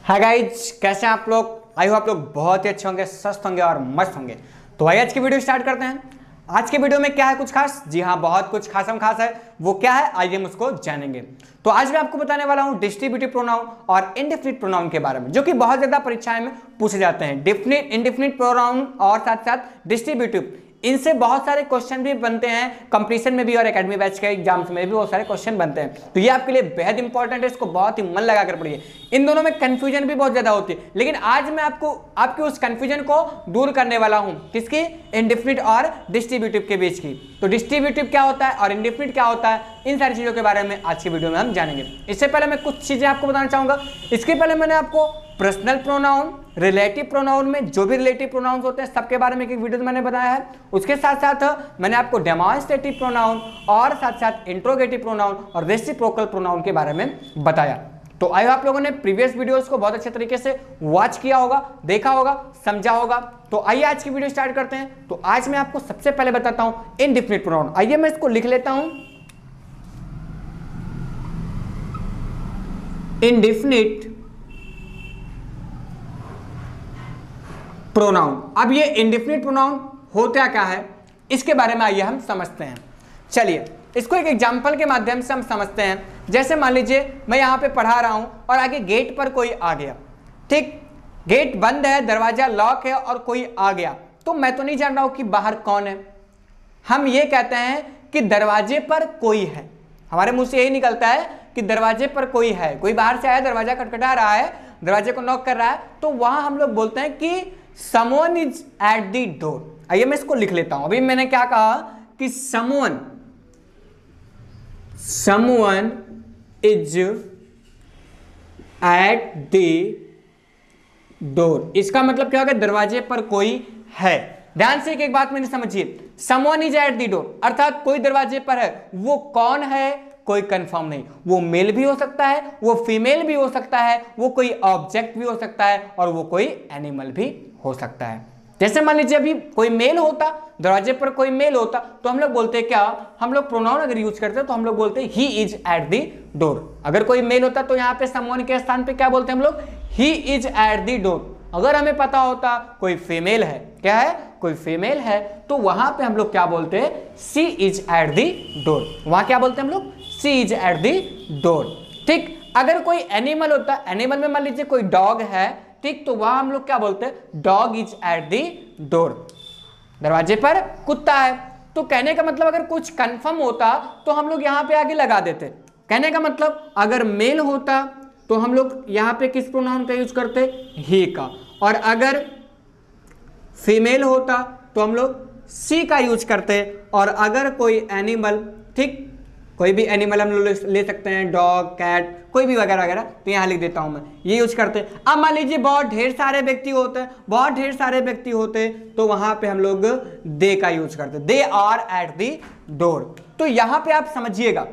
Hi guys, कैसे हैं आप लोग। आई होप आप लोग बहुत ही अच्छे होंगे, स्वस्थ होंगे और मस्त होंगे। तो आइए आज की वीडियो स्टार्ट करते हैं। आज की वीडियो में क्या है कुछ खास, जी हाँ बहुत कुछ खासम खास है। वो क्या है आइए हम उसको जानेंगे। तो आज मैं आपको बताने वाला हूं डिस्ट्रीब्यूटिव प्रोनाउन और इंडेफिनिट प्रोनाउन के बारे में, जो कि बहुत ज्यादा परीक्षाएं में पूछे जाते हैं। डेफिनिट, इंडेफिनिट प्रोनाउन और साथ साथ डिस्ट्रीब्यूटिव, इनसे बहुत सारे क्वेश्चन भी बनते हैं कंपटीशन में भी और एकेडमी बैच के एग्जाम्स में भी बहुत सारे क्वेश्चन बनते हैं। तो ये आपके लिए बेहद इंपॉर्टेंट है, इसको बहुत ही मन लगा कर पढ़िए। इन दोनों में कंफ्यूजन भी बहुत ज्यादा होती है, लेकिन आज मैं आपको आपके उस कंफ्यूजन को दूर करने वाला हूं। किसकी? इंडेफिनिट और डिस्ट्रीब्यूटिव के बीच की। तो डिस्ट्रीब्यूटिव क्या होता है और इंडेफिनिट क्या होता है, इन सारी चीजों के बारे में आज की वीडियो में हम जानेंगे। इससे पहले मैं कुछ चीजें आपको बताना चाहूंगा। इसके पहले मैंने आपको पर्सनल प्रोनाउन, रिलेटिव प्रोनाउन में जो भी रिलेटिव प्रोनाउन होते हैं सबके बारे में एक वीडियो मैंने बताया है। उसके साथ साथ मैंने आपको डेमोन्स्ट्रेटिव प्रोनाउन और साथ साथ इंट्रोगेटिव प्रोनाउन और रेसिप्रोकल प्रोनाउन के बारे में बताया। तो आई आप लोगों ने प्रीवियस वीडियोस को बहुत अच्छे तरीके से वॉच किया होगा, देखा होगा, समझा होगा। तो आइए आज की वीडियो स्टार्ट करते हैं। तो आज मैं आपको सबसे पहले बताता हूं इंडेफिनिट प्रोनाउन। आइए मैं इसको लिख लेता हूं, इंडेफिनिट प्रोनाउन। अब ये इंडेफिनिट प्रोनाउन होता क्या है, इसके बारे में आइए हम समझते हैं। चलिए इसको एक एग्जांपल के माध्यम से हम समझते हैं। जैसे मान लीजिए मैं यहाँ पे पढ़ा रहा हूँ और आगे गेट पर कोई आ गया, ठीक, गेट बंद है, दरवाजा लॉक है और कोई आ गया, तो मैं तो नहीं जान रहा हूँ कि बाहर कौन है। हम ये कहते हैं कि दरवाजे पर कोई है, हमारे मुंह से यही निकलता है कि दरवाजे पर कोई है। कोई बाहर से आया, दरवाजा खटखटा रहा है, दरवाजे को नॉक कर रहा है, तो वहां हम लोग बोलते हैं कि someone is at the door। आइए मैं इसको लिख लेता हूं। अभी मैंने क्या कहा कि someone is at the door। इसका मतलब क्या होगा, दरवाजे पर कोई है। ध्यान से एक बात मैंने समझिए, someone is at the door अर्थात कोई दरवाजे पर है। वो कौन है कोई कंफर्म नहीं, वो मेल भी हो सकता है, वो फीमेल भी हो सकता है, वो कोई ऑब्जेक्ट भी हो सकता है और वो कोई एनिमल भी हो सकता है। जैसे मान लीजिए अभी कोई मेल होता, दरवाजे पर कोई मेल होता, तो हम लोग बोलते हैं क्या, हम लोग प्रोनाउन अगर यूज करते हैं तो हम लोग बोलते हैं he is eight the door. अगर कोई मेल होता तो यहाँ पे समवन के स्थान पे क्या बोलते हैं हम लोग, he is eight the door. अगर हमें पता होता कोई फीमेल है, क्या है, कोई फीमेल है, तो वहां पे हम लोग क्या बोलते हैं, सी इज एट द डोर। वहां क्या बोलते हैं हम लोग, सी इज एट द डोर। ठीक, अगर कोई एनिमल होता, एनिमल में मान लीजिए कोई डॉग है, ठीक, तो वहां हम लोग क्या बोलते हैं, dog is eight the door. दरवाजे पर कुत्ता है। तो कहने का मतलब अगर कुछ कंफर्म होता तो हम लोग यहां पे आगे लगा देते। कहने का मतलब अगर मेल होता तो हम लोग यहां पे किस प्रोनाउन का यूज करते, ही का, और अगर फीमेल होता तो हम लोग सी का यूज करते। और अगर कोई एनिमल, ठीक, कोई भी एनिमल हम लोग ले सकते हैं, डॉग, कैट, कोई भी वगैरह वगैरह, तो यहाँ लिख देता हूं मैं, ये यूज करते हैं। अब मान लीजिए बहुत ढेर सारे व्यक्ति होते हैं, बहुत ढेर सारे व्यक्ति होते, तो वहां पे हम लोग दे का यूज करते, they are at the door. तो यहां पे आप समझिएगा,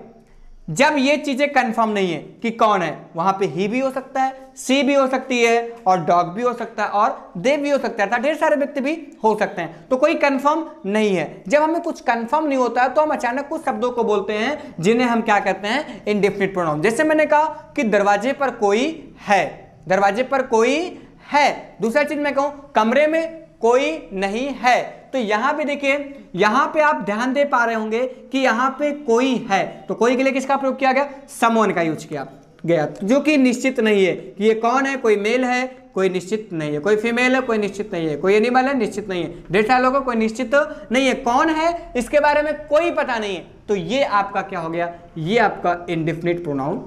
जब ये चीजें कंफर्म नहीं है कि कौन है, वहां पे ही भी हो सकता है, सी भी हो सकती है और डॉग भी हो सकता है और दे भी हो सकता है, अर्थात ढेर सारे व्यक्ति भी हो सकते हैं। तो कोई कंफर्म नहीं है। जब हमें कुछ कंफर्म नहीं होता है तो हम अचानक कुछ शब्दों को बोलते हैं जिन्हें हम क्या कहते हैं, इंडेफिनिट प्रोनाउन। जैसे मैंने कहा कि दरवाजे पर कोई है, दरवाजे पर कोई है। दूसरा चीज मैं कहूं कमरे में कोई नहीं है, तो यहां पे देखिए, यहां पे आप ध्यान दे पा रहे होंगे कि यहां पे कोई है, तो कोई के लिए किसका प्रयोग किया गया, समवन का यूज किया गया, जो कि निश्चित नहीं है कि ये कौन है। कोई मेल है, कोई निश्चित नहीं है, कोई फीमेल है, कोई निश्चित नहीं है, कोई एनिमल है, निश्चित नहीं है, ढेर सारे लोगों कोई निश्चित नहीं है, कौन है इसके बारे में कोई पता नहीं है। तो ये आपका क्या हो गया, ये आपका इंडेफिनिट प्रोनाउन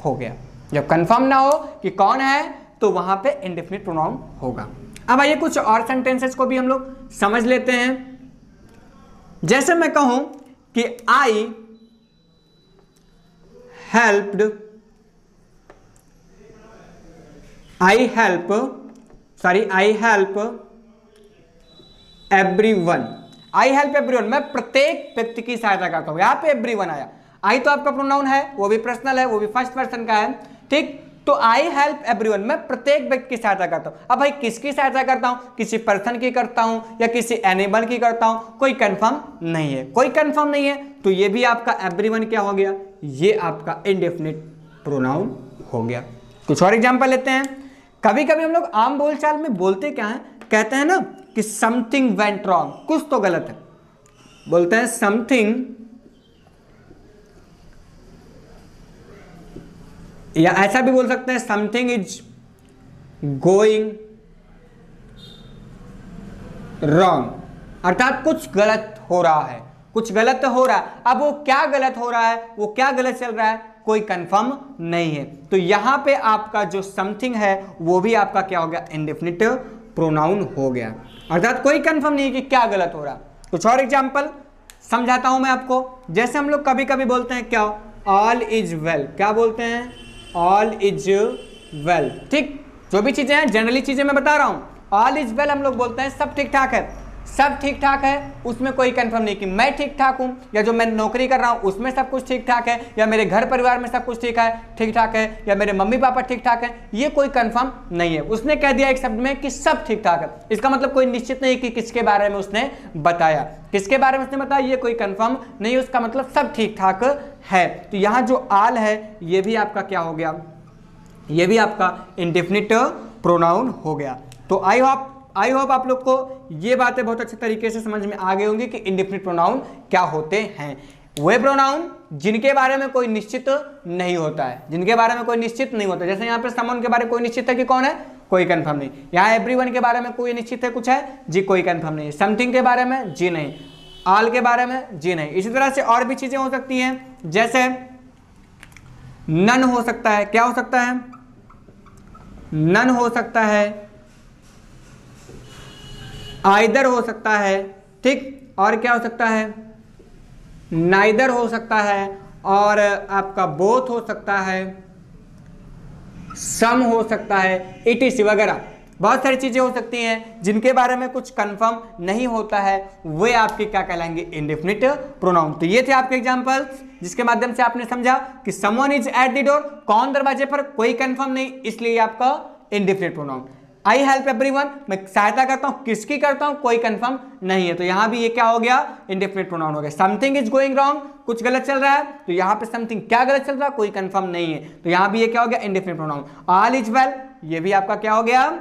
हो गया। जब कंफर्म ना हो कि कौन है तो वहां पे इंडेफिनिट प्रोनाउन होगा। अब आइए कुछ और सेंटेंसेस को भी हम लोग समझ लेते हैं। जैसे मैं कहूं कि I help everyone. I help everyone, मैं प्रत्येक व्यक्ति की सहायता करता हूं। यहां पे एवरीवन आया, आई तो आपका प्रोनाउन है, वो भी पर्सनल है, वो भी फर्स्ट पर्सन का है, ठीक। तो आई हेल्प एवरीवन, मैं प्रत्येक व्यक्ति की सहायता करता हूं। अब भाई किसकी सहायता करता हूं, किसी पर्सन की करता हूं या किसी एनिमल की करता हूं, कोई कंफर्म नहीं है, कोई कंफर्म नहीं है, तो ये भी आपका एवरीवन क्या हो गया, ये आपका इंडेफिनिट प्रोनाउन हो गया। कुछ और एग्जांपल लेते हैं। कभी कभी हम लोग आम बोलचाल में बोलते क्या है, कहते हैं ना कि समथिंग वेंट रॉन्ग, कुछ तो गलत है, बोलते हैं समथिंग, या ऐसा भी बोल सकते हैं समथिंग इज गोइंग रॉन्ग, अर्थात कुछ गलत हो रहा है, कुछ गलत हो रहा है। अब वो क्या गलत हो रहा है, वो क्या गलत चल रहा है, कोई कंफर्म नहीं है। तो यहां पे आपका जो समथिंग है वो भी आपका क्या हो गया, इंडेफिनिट प्रोनाउन हो गया, अर्थात कोई कंफर्म नहीं है कि क्या गलत हो रहा। कुछ और एग्जांपल समझाता हूं मैं आपको। जैसे हम लोग कभी कभी बोलते हैं क्या, ऑल इज वेल, क्या बोलते हैं, ऑल इज वेल, ठीक, जो भी चीजें हैं जनरली चीजें मैं बता रहा हूं, ऑल इज वेल हम लोग बोलते हैं सब ठीक ठाक है, सब ठीक ठाक है, उसमें कोई कंफर्म नहीं कि मैं ठीक ठाक हूं, या जो मैं नौकरी कर रहा हूं उसमें सब कुछ ठीक ठाक है, या मेरे घर परिवार में सब कुछ ठीक ठाक है, या मेरे मम्मी पापा ठीक ठाक है, ये कोई कंफर्म नहीं है। उसने कह दिया एक शब्द में कि सब ठीक ठाक है, इसका मतलब कोई निश्चित नहीं कि किसके बारे में उसने बताया, किसके बारे में उसने बताया ये कोई कंफर्म नहीं, उसका मतलब सब ठीक ठाक है। तो यहां जो आल है ये भी आपका क्या हो गया, ये भी आपका इंडेफिनिट प्रोनाउन हो गया। तो आई होप आप लोग को ये बातें बहुत अच्छे तरीके से समझ में आ गई होंगी कि इंडेफिनिट प्रोनाउन क्या होते हैं। वे प्रोनाउन जिनके बारे में कोई निश्चित नहीं होता है, जिनके बारे में कोई निश्चित नहीं होता, जैसे यहाँ पे समवन के बारे में कोई निश्चित है कि कौन है, कोई कंफर्म नहीं। यहाँ एवरीवन के बारे में कोई निश्चित है कुछ है जी, कोई कंफर्म नहीं। समथिंग के बारे में जी नहीं, ऑल के बारे में जी नहीं। इसी तरह से और भी चीजें हो सकती हैं, जैसे नन हो सकता है, क्या हो सकता है, नन हो सकता है, आइदर हो सकता है, ठीक, और क्या हो सकता है, नाइदर हो सकता है, और आपका बोथ हो सकता है, सम हो सकता है, इटीसी वगैरह बहुत सारी चीजें हो सकती हैं जिनके बारे में कुछ कंफर्म नहीं होता है, वे आपके क्या कहलाएंगे, इंडेफिनिट प्रोनाउन। तो ये थे आपके एग्जांपल्स जिसके माध्यम से आपने समझा कि someone is eight the door, कौन दरवाजे पर, कोई कंफर्म नहीं, इसलिए आपका indefinite pronoun. I help everyone, मैं सहायता करता हूं, किसकी करता हूं, कोई कंफर्म नहीं है, तो यहां भी ये क्या हो गया, इंडेफिनिट प्रोनाउन हो गया। समथिंग इज गोइंग रॉन्ग, कुछ गलत चल रहा है, तो यहां पे समथिंग क्या गलत चल रहा है, कोई कंफर्म नहीं है, तो यहां भी ये क्या हो गया, indefinite pronoun. All is well, ये भी आपका क्या हो गया,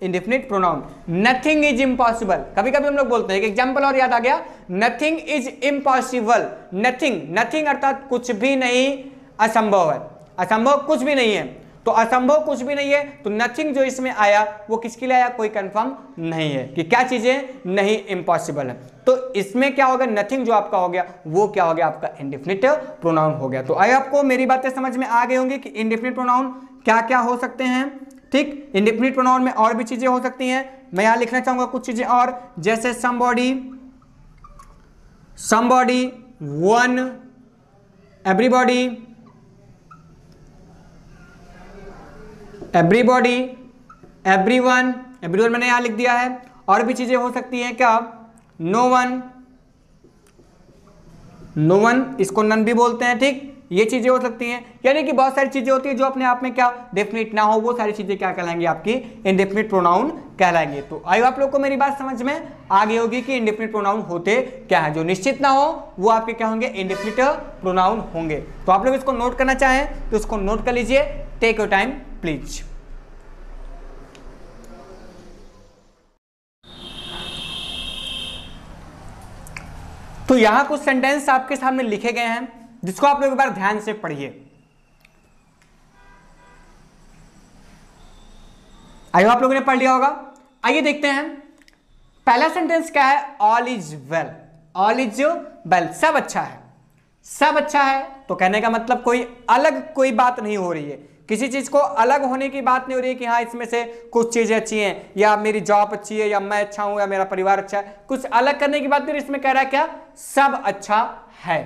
indefinite pronoun. Nothing is impossible, कभी कभी हम लोग बोलते हैं, एक एग्जांपल और याद आ गया, nothing is impossible. Nothing, nothing अर्थात कुछ भी नहीं, असंभव है, असंभव कुछ भी नहीं है, तो असंभव कुछ भी नहीं है, तो नथिंग जो इसमें आया वो किसके लिए आया, कोई कंफर्म नहीं है कि क्या चीजें नहीं, इम्पॉसिबल है, तो इसमें क्या होगा, नथिंग जो आपका हो गया वो क्या हो गया, आपका इंडेफिनिट प्रोनाउन हो गया। तो आई आपको मेरी बातें समझ में आ गई होंगी कि इंडेफिनिट प्रोनाउन क्या क्या हो सकते हैं, ठीक। इंडेफिनिट प्रोनाउन में और भी चीजें हो सकती हैं, मैं यहां लिखना चाहूंगा कुछ चीजें और, जैसे somebody, somebody, one, everybody, everybody, everyone, everyone मैंने यहां लिख दिया है। और भी चीजें हो सकती हैं क्या, नो वन, नो वन, इसको नन भी बोलते हैं, ठीक, ये चीजें हो सकती हैं, यानी कि बहुत सारी चीजें होती है जो अपने आप में क्या डेफिनिट ना हो, वो सारी चीजें क्या कहलाएंगी, आपकी इंडेफिनिट प्रोनाउन कहलाएंगे। तो आई आप लोग को मेरी बात समझ में आ गई होगी कि इंडेफिनिट प्रोनाउन होते क्या है, जो निश्चित ना हो वो आपके क्या होंगे, इंडेफिनिट प्रोनाउन होंगे। तो आप लोग इसको नोट करना चाहें तो इसको नोट कर लीजिए, टेक योर टाइम प्लीज। तो यहां कुछ सेंटेंस आपके सामने लिखे गए हैं जिसको आप लोग एक बार ध्यान से पढ़िए। आइए आप लोगों ने पढ़ लिया होगा, आइए देखते हैं। पहला सेंटेंस क्या है, all is well, all is well, सब अच्छा है, सब अच्छा है, तो कहने का मतलब कोई अलग कोई बात नहीं हो रही है, किसी चीज को अलग होने की बात नहीं हो रही है कि हाँ इसमें से कुछ चीजें अच्छी हैं, या मेरी जॉब अच्छी है, या मैं अच्छा हूं, या मेरा परिवार अच्छा है, कुछ अलग करने की बात नहीं, इसमें कह रहा है क्या, सब अच्छा है।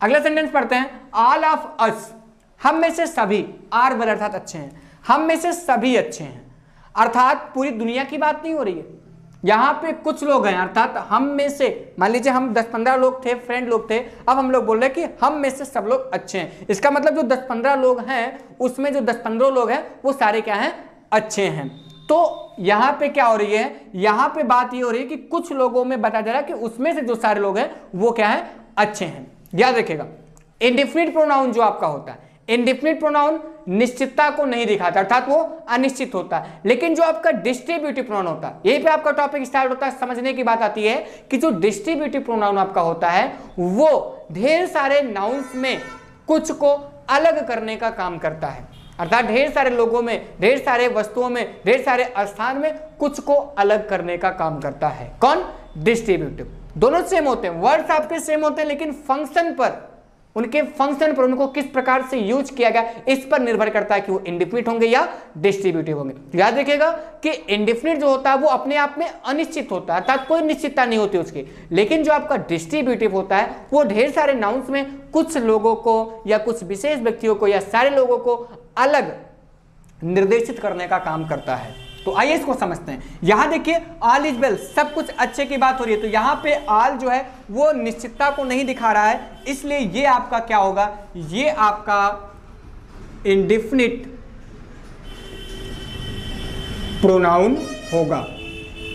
अगला सेंटेंस पढ़ते हैं, ऑल ऑफ अस, हम में से सभी, आर वेल अर्थात अच्छे हैं, हम में से सभी अच्छे हैं, अर्थात पूरी दुनिया की बात नहीं हो रही है, यहां पे कुछ लोग हैं, अर्थात हम में से, मान लीजिए हम 10-15 लोग थे, फ्रेंड लोग थे, अब हम लोग बोल रहे हैं कि हम में से सब लोग अच्छे हैं, इसका मतलब जो 10-15 लोग हैं उसमें जो 10-15 लोग हैं वो सारे क्या हैं, अच्छे हैं। तो यहां पे क्या हो रही है, यहां पे बात ये हो रही है कि कुछ लोगों में बताया जा रहा है कि उसमें से जो सारे लोग हैं वो क्या है, अच्छे हैं। याद रखिएगा, इंडेफिनिट प्रोनाउन जो आपका होता है, इंडेफिनिट प्रोनाउन निश्चितता को नहीं दिखाता, अर्थात वो अनिश्चित होता है। लेकिन जो आपका डिस्ट्रीब्यूटिव प्रोनाउन होता है, यहीं पे आपका टॉपिक स्टार्ट होता है। समझने की बात आती है कि जो डिस्ट्रीब्यूटिव प्रोनाउन आपका होता है वो ढेर सारे नाउन्स में कुछ को अलग करने का काम करता है, अर्थात ढेर सारे लोगों में, ढेर सारे वस्तुओं में, ढेर सारे स्थान में कुछ को अलग करने का काम करता है। कौन? डिस्ट्रीब्यूटिव। दोनों सेम होते हैं, वर्ड्स आपके सेम होते हैं, लेकिन फंक्शन पर, उनके फंक्शन पर, उनको किस प्रकार से यूज किया गया इस पर निर्भर करता है कि वो इंडेफिनिट होंगे या डिस्ट्रीब्यूटिव होंगे। तो याद रखिएगा कि इंडेफिनिट जो होता है वो अपने आप में अनिश्चित होता है, अर्थात कोई निश्चितता नहीं होती उसकी। लेकिन जो आपका डिस्ट्रीब्यूटिव होता है वो ढेर सारे नाउन्स में कुछ लोगों को या कुछ विशेष व्यक्तियों को या सारे लोगों को अलग निर्देशित करने का काम करता है। तो आइए इसको समझते हैं। यहां देखिए ऑल इज वेल, सब कुछ अच्छे की बात हो रही है, तो यहां पे ऑल जो है वो निश्चितता को नहीं दिखा रहा है, इसलिए ये आपका क्या होगा, ये आपका इंडेफिनिट प्रोनाउन होगा।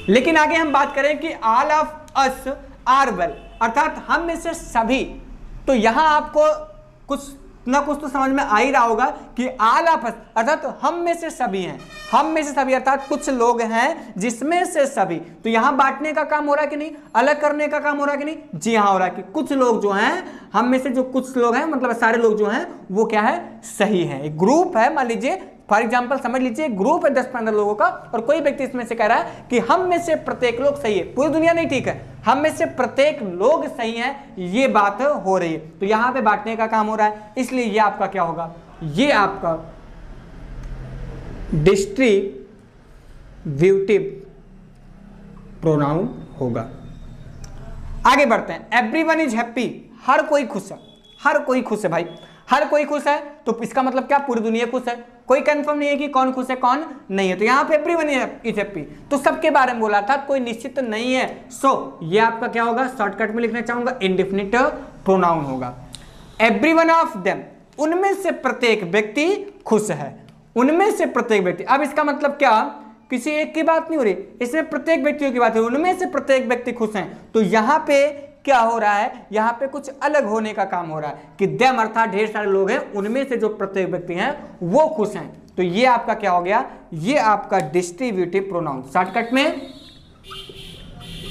लेकिन आगे हम बात करें कि all of us are well, अर्थात हम में से सभी, तो यहां आपको कुछ ना कुछ तो समझ में आ ही रहा होगा कि ऑल ऑफ अस अर्थात हम में से सभी हैं, हम में से सभी अर्थात कुछ लोग हैं जिसमें से सभी। तो यहां बांटने का काम हो रहा है कि नहीं, अलग करने का काम हो रहा है कि नहीं? जी हाँ हो रहा है कि कुछ लोग जो हैं, हम में से जो कुछ लोग हैं, मतलब सारे लोग जो हैं वो क्या है, सही हैं। एक ग्रुप है, मान लीजिए फॉर एग्जाम्पल समझ लीजिए ग्रुप है 10-15 लोगों का, और कोई व्यक्ति इसमें से कह रहा है कि हम में से प्रत्येक लोग सही है, पूरी दुनिया नहीं ठीक है, हम में से प्रत्येक लोग सही हैं, ये बात हो रही है। तो यहां पे बांटने का काम हो रहा है, इसलिए ये आपका क्या होगा, ये आपका डिस्ट्रीब्यूटिव प्रोनाउन होगा। आगे बढ़ते हैं। एवरीवन इज हैप्पी, हर कोई खुश है, हर कोई खुश है भाई, हर कोई खुश है, तो इसका मतलब क्या, पूरी दुनिया खुश है, कोई कंफर्म नहीं है कि कौन खुश है कौन नहीं है। तो यहाँ पे एवरीवन इज हैप्पी, तो सबके बारे में बोला था, कोई निश्चित नहीं है। सो ये आपका क्या होगा, शॉर्टकट में लिखना चाहूंगा, इंडेफिनिट प्रोनाउन होगा। एवरीवन ऑफ देम, उनमें से प्रत्येक व्यक्ति खुश है, उनमें से प्रत्येक व्यक्ति। अब इसका मतलब क्या, किसी एक की बात नहीं हो रही, इसमें प्रत्येक व्यक्तियों की बात है, उनमें से प्रत्येक व्यक्ति खुश हैं। तो यहाँ पे क्या हो रहा है, यहाँ पे कुछ अलग होने का काम हो रहा है कि देम अर्थात ढेर सारे लोग हैं, उनमें से जो प्रत्येक व्यक्ति हैं वो खुश हैं। तो ये आपका क्या हो गया, ये आपका डिस्ट्रीब्यूटिव प्रोनाउन, शॉर्टकट में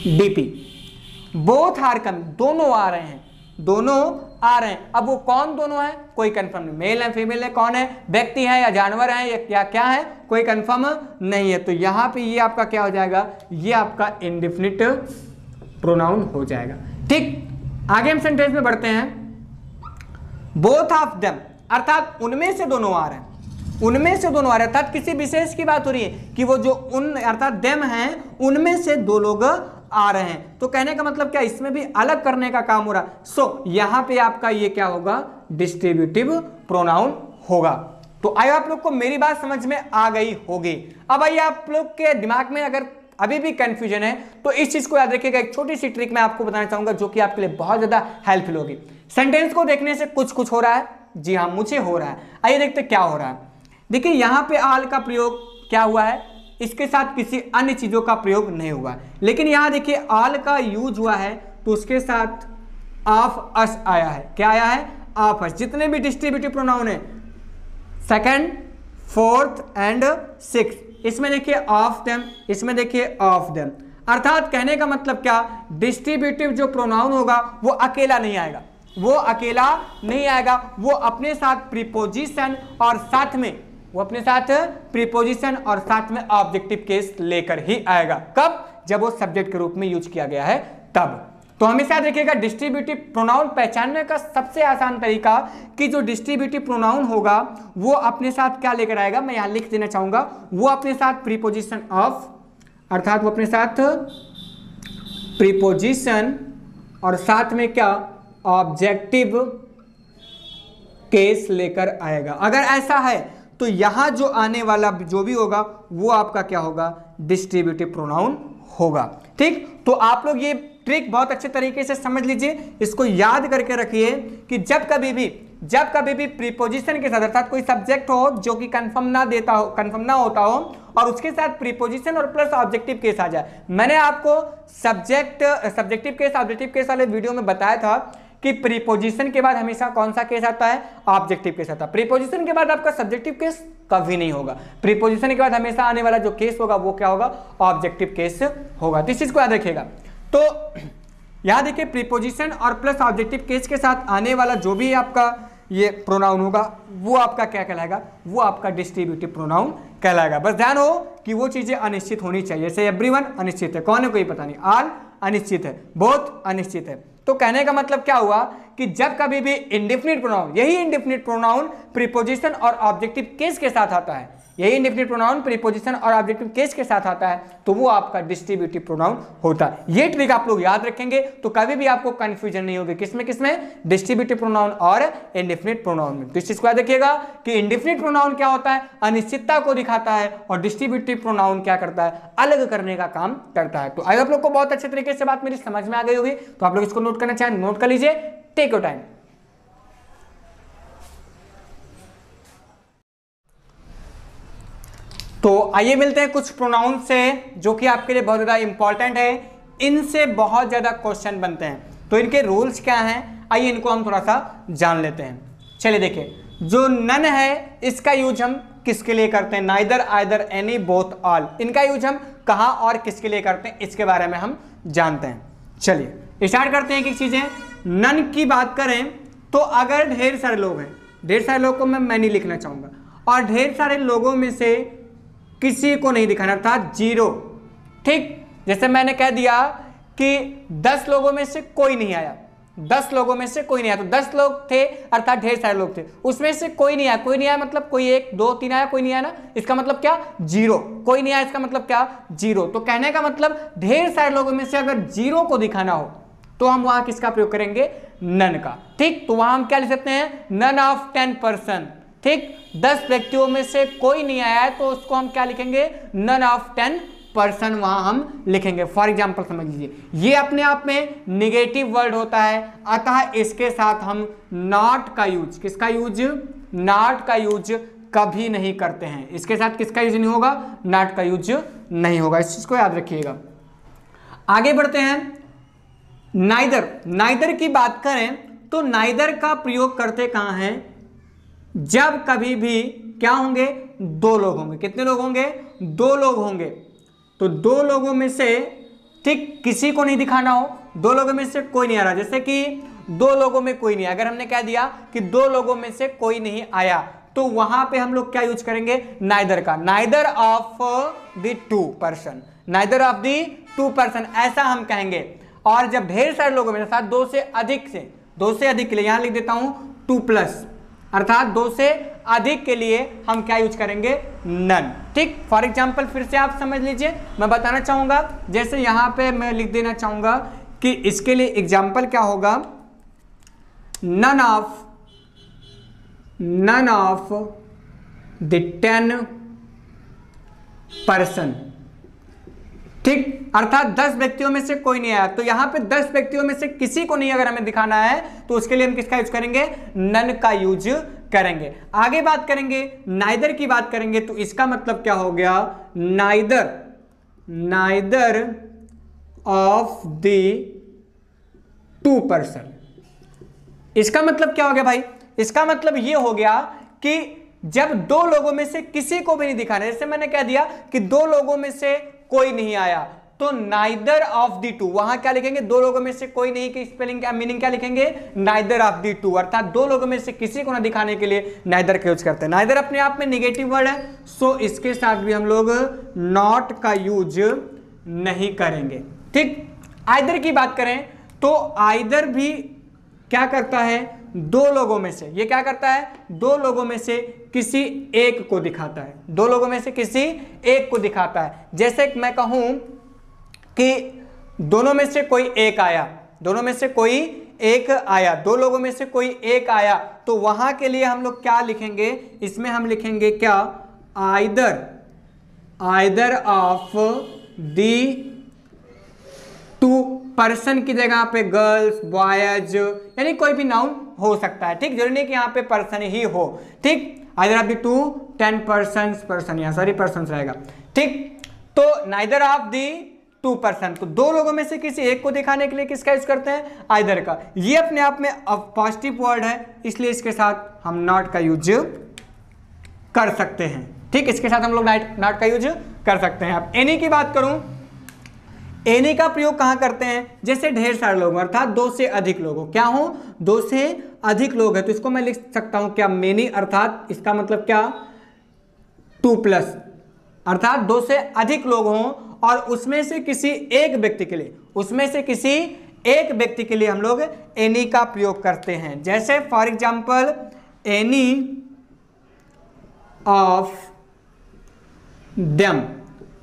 डीपी। बोथ आर कमिंग, दोनों आ रहे हैं, दोनों आ रहे हैं। अब वो कौन दोनों है, कोई कंफर्म नहीं, मेल है फीमेल है, कौन है, व्यक्ति है या जानवर है या क्या है, कोई कंफर्म नहीं है। तो यहाँ पे ये आपका क्या हो जाएगा, ये आपका इंडेफिनिट प्रोनाउन हो जाएगा। ठीक, आगे हम सेंटेंस में बढ़ते हैं। बोथ ऑफ देम, अर्थात उनमें से दोनों आ रहे हैं, उनमें से दोनों आ रहे हैं, अर्थात किसी विशेष की बात हो रही है कि वो जो उन अर्थात देम हैं, उनमें से दो लोग आ रहे हैं। तो कहने का मतलब क्या, इसमें भी अलग करने का काम हो रहा है। सो यहां पे आपका ये क्या होगा, डिस्ट्रीब्यूटिव प्रोनाउन होगा। तो आइए आप लोग को मेरी बात समझ में आ गई होगी। अब आइए आप लोग के दिमाग में अगर अभी भी कंफ्यूजन है तो इस चीज को याद रखिएगा, एक छोटी सी ट्रिक मैं आपको बताना चाहूंगा जो कि आपके लिए बहुत ज्यादा हेल्पफुल होगी। सेंटेंस को देखने से कुछ कुछ हो रहा है, जी हाँ मुझे हो रहा है, आइए देखते क्या हो रहा है। देखिए यहां पे ऑल का प्रयोग क्या हुआ है, इसके साथ किसी अन्य चीजों का प्रयोग नहीं हुआ है। लेकिन यहां देखिए ऑल का यूज हुआ है तो उसके साथ ऑफ अस आया है। क्या आया है, ऑफ अस। जितने भी डिस्ट्रीब्यूटिव प्रोनाउन है, सेकंड, फोर्थ एंड सिक्स्थ, इसमें देखिए ऑफ देम, इसमें देखिए ऑफ देम। अर्थात कहने का मतलब क्या, डिस्ट्रीब्यूटिव जो प्रोनाउन होगा वो अकेला नहीं आएगा, वो अकेला नहीं आएगा, वो अपने साथ प्रीपोजिशन और साथ में, वो अपने साथ प्रीपोजिशन और साथ में ऑब्जेक्टिव केस लेकर ही आएगा। कब, जब वो सब्जेक्ट के रूप में यूज किया गया है तब। तो हमेशा याद रखिएगा डिस्ट्रीब्यूटिव प्रोनाउन पहचानने का सबसे आसान तरीका कि जो डिस्ट्रीब्यूटिव प्रोनाउन होगा वो अपने साथ क्या लेकर आएगा, मैं यहां लिख देना चाहूंगा, वो अपने साथ प्रीपोजिशन ऑफ, अर्थात वो अपने साथ प्रीपोजिशन और साथ में क्या, ऑब्जेक्टिव केस लेकर आएगा। अगर ऐसा है तो यहां जो आने वाला जो भी होगा वो आपका क्या होगा, डिस्ट्रीब्यूटिव प्रोनाउन होगा। ठीक, तो आप लोग ये ट्रिक बहुत अच्छे तरीके से समझ लीजिए, इसको याद करके रखिए कि जब कभी भी प्रीपोजिशन के साथ, अर्थात कोई सब्जेक्ट हो जो कि कंफर्म ना होता हो और उसके साथ प्रीपोजिशन और प्लस ऑब्जेक्टिव केस आ जाए। मैंने आपको सब्जेक्टिव केस ऑब्जेक्टिव केस वाले वीडियो में बताया था कि प्रीपोजिशन के बाद हमेशा कौन सा केस आता है, ऑब्जेक्टिव केस आता है। प्रीपोजिशन के बाद आपका सब्जेक्टिव केस कभी नहीं होगा। प्रीपोजिशन के बाद हमेशा आने वाला जो केस होगा वो क्या होगा, ऑब्जेक्टिव केस होगा। तो इस चीज को याद रखिएगा। तो याद देखिए प्रीपोजिशन और प्लस ऑब्जेक्टिव केस के साथ आने वाला जो भी आपका ये प्रोनाउन होगा वो आपका क्या कहलाएगा, वो आपका डिस्ट्रीब्यूटिव प्रोनाउन कहलाएगा। बस ध्यान हो कि वो चीजें अनिश्चित होनी चाहिए। जैसे एवरीवन अनिश्चित है, कौन है कोई पता नहीं, ऑल अनिश्चित है, बोथ अनिश्चित है। तो कहने का मतलब क्या हुआ कि जब कभी भी इंडेफिनिट प्रोनाउन, यही इंडेफिनिट प्रोनाउन प्रीपोजिशन और ऑब्जेक्टिव केस के साथ आता है, यही इंडेफिनिट प्रोनाउन प्रीपोजिशन और ऑब्जेक्टिव केस के साथ आता है, तो वो आपका डिस्ट्रीब्यूटिव प्रोनाउन होता है। ये ट्रिक आप लोग याद रखेंगे तो कभी भी आपको कंफ्यूजन नहीं होगी किसमें, डिस्ट्रीब्यूटिव प्रोनाउन और इंडेफिनिट प्रोनाउन में। तो इस चीज को याद रखिएगा कि इंडेफिनिट प्रोनाउन क्या होता है, अनिश्चितता को दिखाता है, और डिस्ट्रीब्यूटिव प्रोनाउन क्या करता है, अलग करने का काम करता है। तो आई आप लोग को बहुत अच्छे तरीके से बात मेरी समझ में आ गई होगी। तो आप लोग इसको नोट करना चाहें, नोट कर लीजिए, टेक योर टाइम। तो आइए मिलते हैं कुछ प्रोनाउन से जो कि आपके लिए बहुत ज़्यादा इंपॉर्टेंट है, इनसे बहुत ज़्यादा क्वेश्चन बनते हैं। तो इनके रूल्स क्या हैं, आइए इनको हम थोड़ा सा जान लेते हैं। चलिए देखिए, जो नन है इसका यूज हम किसके लिए करते हैं, neither, either, any, both, all. इनका यूज हम कहाँ और किसके लिए करते हैं, इसके बारे में हम जानते हैं। चलिए स्टार्ट करते हैं कि चीज़ें। नन की बात करें तो अगर ढेर सारे लोग हैं, ढेर सारे लोगों को मैं नहीं लिखना चाहूँगा, और ढेर सारे लोगों में से किसी को नहीं दिखाना, अर्थात जीरो। ठीक, जैसे मैंने कह दिया कि 10 लोगों में से कोई नहीं आया, 10 लोगों में से कोई नहीं आया, तो 10 लोग थे अर्थात ढेर सारे लोग थे, उसमें से कोई नहीं आया। कोई नहीं आया मतलब कोई 1 2 3 आया, कोई नहीं आया ना, इसका मतलब क्या, जीरो। कोई नहीं आया इसका मतलब क्या, जीरो। तो कहने का मतलब ढेर सारे लोगों में से अगर जीरो को दिखाना हो तो हम वहां किसका प्रयोग करेंगे, नन का। ठीक, तो वहां हम क्या लिख सकते हैं, नन ऑफ 10 पर्सन। ठीक, 10 व्यक्तियों में से कोई नहीं आया है तो उसको हम क्या लिखेंगे, नन ऑफ 10 पर्सन वहां हम लिखेंगे। फॉर एग्जाम्पल समझ लीजिए, ये अपने आप में निगेटिव वर्ड होता है, अतः इसके साथ हम नॉट का यूज, किसका यूज, नॉट का यूज कभी नहीं करते हैं। इसके साथ किसका यूज नहीं होगा, नॉट का यूज नहीं होगा। इस चीज को याद रखिएगा। आगे बढ़ते हैं, नाइदर। नाइदर की बात करें तो नाइदर का प्रयोग करते कहां हैं, जब कभी भी क्या होंगे, 2 लोग होंगे। कितने लोग होंगे, 2 लोग होंगे। तो 2 लोगों में से ठीक किसी को नहीं दिखाना हो, 2 लोगों में से कोई नहीं आ रहा, जैसे कि 2 लोगों में कोई नहीं, अगर हमने कह दिया कि 2 लोगों में से कोई नहीं आया तो वहां पे हम लोग क्या यूज करेंगे, नाइदर का, neither of the 2 person, neither of the 2 person ऐसा हम कहेंगे। और जब ढेर सारे लोगों में साथ 2 से अधिक के लिए यहां लिख देता हूं 2+, अर्थात 2 से अधिक के लिए हम क्या यूज करेंगे, नन। ठीक, फॉर एग्जाम्पल फिर से आप समझ लीजिए, मैं बताना चाहूंगा, जैसे यहां पे मैं लिख देना चाहूंगा कि इसके लिए एग्जाम्पल क्या होगा, नन ऑफ द 10 पर्सन। ठीक, अर्थात 10 व्यक्तियों में से कोई नहीं आया, तो यहां पे 10 व्यक्तियों में से किसी को नहीं अगर हमें दिखाना है तो उसके लिए हम किसका यूज करेंगे, नन का यूज करेंगे। आगे बात करेंगे, नाइदर की बात करेंगे तो इसका मतलब क्या हो गया, नाइदर ऑफ द 2 पर्सन। इसका मतलब क्या हो गया भाई, इसका मतलब ये हो गया कि जब 2 लोगों में से किसी को भी नहीं दिखाना, जैसे मैंने कह दिया कि 2 लोगों में से कोई नहीं आया तो नाइदर ऑफ द 2, वहां क्या लिखेंगे, 2 लोगों में से कोई नहीं की स्पेलिंग क्या, मीनिंग क्या लिखेंगे, नाइदर ऑफ द 2, अर्थात 2 लोगों में से किसी को ना दिखाने के लिए नाइदर का यूज करते हैं। नाइदर अपने आप में नेगेटिव वर्ड है, सो इसके साथ भी हम लोग नॉट का यूज नहीं करेंगे। ठीक, आइदर की बात करें तो आइदर भी क्या करता है, 2 लोगों में से, ये क्या करता है, 2 लोगों में से किसी एक को दिखाता है, 2 लोगों में से किसी एक को दिखाता है। जैसे मैं कहूं कि दोनों में से कोई एक आया, दोनों में से कोई एक आया, 2 लोगों में से कोई एक आया, तो वहां के लिए हम लोग क्या लिखेंगे, इसमें हम लिखेंगे क्या, आइदर ऑफ द 2 पर्सन की जगह पे गर्ल्स, बॉयज, यानी कोई भी नाउन हो सकता है। ठीक, जरूरी नहीं कि यहाँ पे पर्सन ही हो। ठीक, आइदर ऑफ द 2 10 पर्सन, यहाँ सॉरी पर्सन रहेगा। ठीक, तो नाइदर ऑफ द 2%। तो दो लोगों में से किसी एक को दिखाने के लिए किसका यूज करते हैं, आइदर का। ये अपने आप में पॉजिटिव वर्ड है, इसलिए इसके साथ हम नॉट का यूज कर सकते हैं। ठीक, इसके साथ हम लोग नॉट का यूज कर सकते हैं। अब एनी की बात करूं, एनी का प्रयोग कहां करते हैं, जैसे ढेर सारे लोग अर्थात दो से अधिक लोग हो, क्या हो, दो से अधिक लोग है, तो इसको मैं लिख सकता हूं क्या, मेनी, अर्थात इसका मतलब क्या, 2+, अर्थात दो से अधिक लोग हों और उसमें से किसी एक व्यक्ति के लिए, उसमें से किसी एक व्यक्ति के लिए हम लोग एनी का प्रयोग करते हैं। जैसे for example any of them,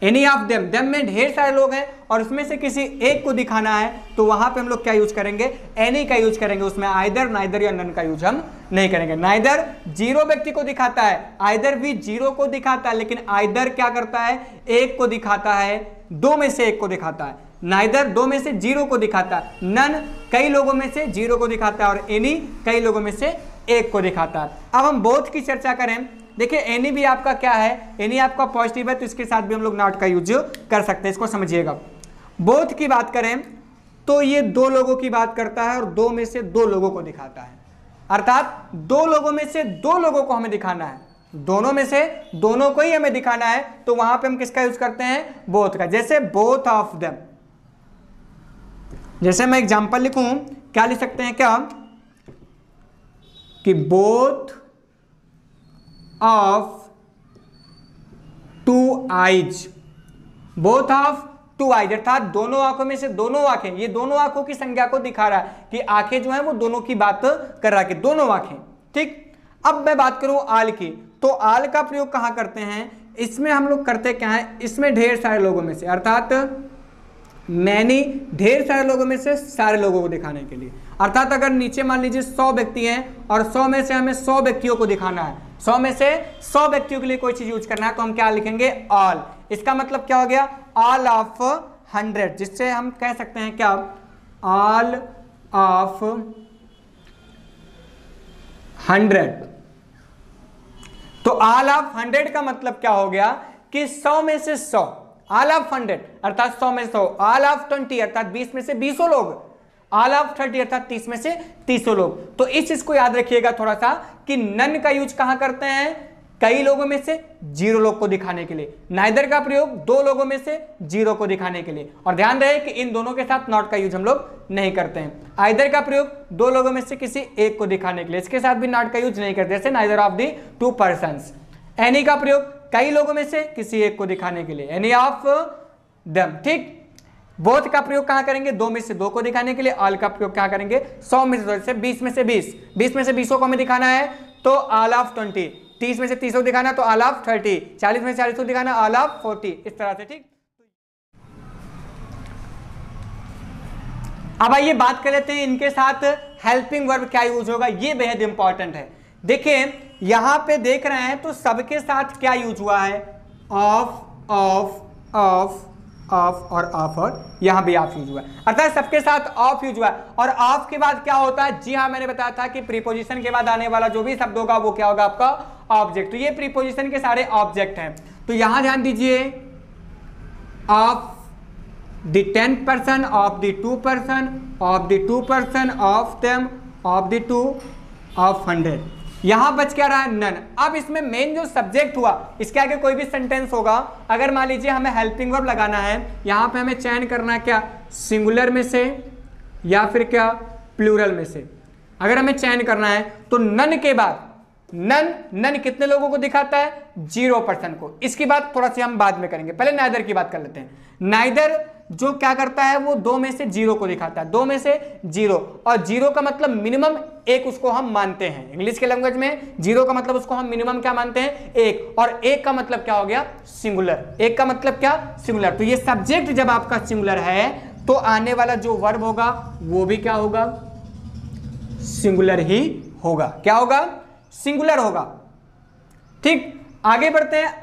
any of them, them में ढेर सारे लोग हैं और उसमें से किसी एक को दिखाना है, तो वहां पे हम लोग क्या यूज करेंगे, एनी का यूज करेंगे। उसमें आइदर, नाइदर या नन का यूज हम नहीं करेंगे। नाइदर 0 व्यक्ति को दिखाता है, आइदर भी 0 को दिखाता है, लेकिन आइदर क्या करता है, 1 को दिखाता है, 2 में से 1 को दिखाता है। नाइदर 2 में से 0 को दिखाता है, नन कई लोगों में से 0 को दिखाता है और एनी कई लोगों में से 1 को दिखाता है। अब हम बोथ की चर्चा करें, देखिए एनी भी आपका क्या है, एनी आपका पॉजिटिव है, तो इसके साथ भी हम लोग नॉट का यूज कर सकते हैं, इसको समझिएगा। बोथ की बात करें तो ये 2 लोगों की बात करता है और 2 में से 2 लोगों को दिखाता है, अर्थात 2 लोगों में से 2 लोगों को हमें दिखाना है, दोनों में से दोनों को ही हमें दिखाना है, तो वहां पे हम किसका यूज करते हैं, बोथ का। जैसे बोथ ऑफ देम, जैसे मैं एग्जांपल लिखूं, क्या लिख सकते हैं क्या, कि both of 2 eyes, both of 2 eyes, अर्थात दोनों आंखों में से दोनों आंखें, ये दोनों आंखों की संख्या को दिखा रहा है कि आंखें जो है वो दोनों की बात कर रहा है कि दोनों आंखें। ठीक, अब मैं बात करूं आल की, तो आल का प्रयोग कहां करते हैं, इसमें हम लोग करते क्या है, इसमें ढेर सारे लोगों में से, अर्थात मैनी, ढेर सारे लोगों में से सारे लोगों को दिखाने के लिए। अर्थात अगर नीचे मान लीजिए 100 व्यक्ति हैं और 100 में से हमें 100 व्यक्तियों को दिखाना है, 100 में से 100 व्यक्तियों के लिए कोई चीज यूज करना है, तो हम क्या लिखेंगे, ऑल। इसका मतलब क्या हो गया, ऑल ऑफ 100, जिससे हम कह सकते हैं क्या, ऑल ऑफ 100। तो ऑल ऑफ 100 का मतलब क्या हो गया कि 100 में से 100, ऑल ऑफ 100 अर्थात 100 में 100, ऑल ऑफ 20 अर्थात 20 में से 20 लोग, ऑल ऑफ 30 अर्थात 30 में से 30 लोग। तो इस चीज को याद रखिएगा थोड़ा सा कि नन का यूज कहां करते हैं, कई लोगों में से 0 लोग को दिखाने के लिए। नाइदर का प्रयोग 2 लोगों में से 0 को दिखाने के लिए। और ध्यान रहे कि इन दोनों के साथ नॉट का यूज हम लोग नहीं करते हैं। आइदर का प्रयोग 2 लोगों में से किसी एक को दिखाने के लिए, इसके साथ भी नॉट का यूज नहीं करते, जैसे neither of the 2 persons. Any का प्रयोग कई लोगों में से किसी एक को दिखाने के लिए, एनी ऑफ देम। ठीक, बोथ का प्रयोग कहां करेंगे, 2 में से 2 को दिखाने के लिए। ऑल का प्रयोग क्या करेंगे, 100 में से 20 में से 20, 20 में से 20 को हमें दिखाना है तो ऑल ऑफ 20, 30 में से 30 को दिखाना तो ऑल ऑफ 30, 40 में से 40 को दिखाना ऑल ऑफ 40, इस तरह से। ठीक, अब आइए बात कर लेते हैं इनके साथ हेल्पिंग वर्ब क्या यूज होगा, ये बेहद इंपॉर्टेंट है। देखिए यहां पे देख रहे हैं तो सबके साथ क्या यूज हुआ है, ऑफ ऑफ ऑफ ऑफ और ऑफ, और यहां भी ऑफ यूज हुआ है, अर्थात सबके साथ ऑफ यूज हुआ है। और ऑफ के बाद क्या होता है, जी हाँ मैंने बताया था कि प्रीपोजिशन के बाद आने वाला जो भी शब्द होगा वो क्या होगा, आपका ऑब्जेक्ट। तो ये प्रीपोजिशन के सारे ऑब्जेक्ट हैं। तो यहां ध्यान दीजिए, of the 10 person, of the 2 person, of the 2 person, of them, of the 2, of 100। यहां बच क्या रहा है, नन। अब इसमें मेन जो सब्जेक्ट हुआ, इसके आगे कोई भी सेंटेंस होगा, अगर मान लीजिए हमें हेल्पिंग वर्ब लगाना है, यहां पे हमें चयन करना है क्या, सिंगुलर में से या फिर क्या प्लूरल में से। अगर हमें चयन करना है तो नन के बाद, नन कितने लोगों को दिखाता है, 0% को। इसकी बात थोड़ा सी हम बाद में करेंगे, पहले नाइदर की बात कर लेते हैं। नाइदर जो क्या करता है, वो 2 में से 0 को दिखाता है, 2 में से 0, और 0 का मतलब मिनिमम 1 उसको हम मानते हैं। इंग्लिश के लैंग्वेज में 0 का मतलब उसको हम मिनिमम क्या मानते हैं, 1, और 1 का मतलब क्या हो गया, सिंगुलर। 1 का मतलब क्या, सिंगुलर। तो ये सब्जेक्ट जब आपका सिंगुलर है तो आने वाला जो वर्ब होगा वो भी क्या होगा, सिंगुलर ही होगा। क्या होगा, सिंगुलर होगा। ठीक, आगे बढ़ते हैं।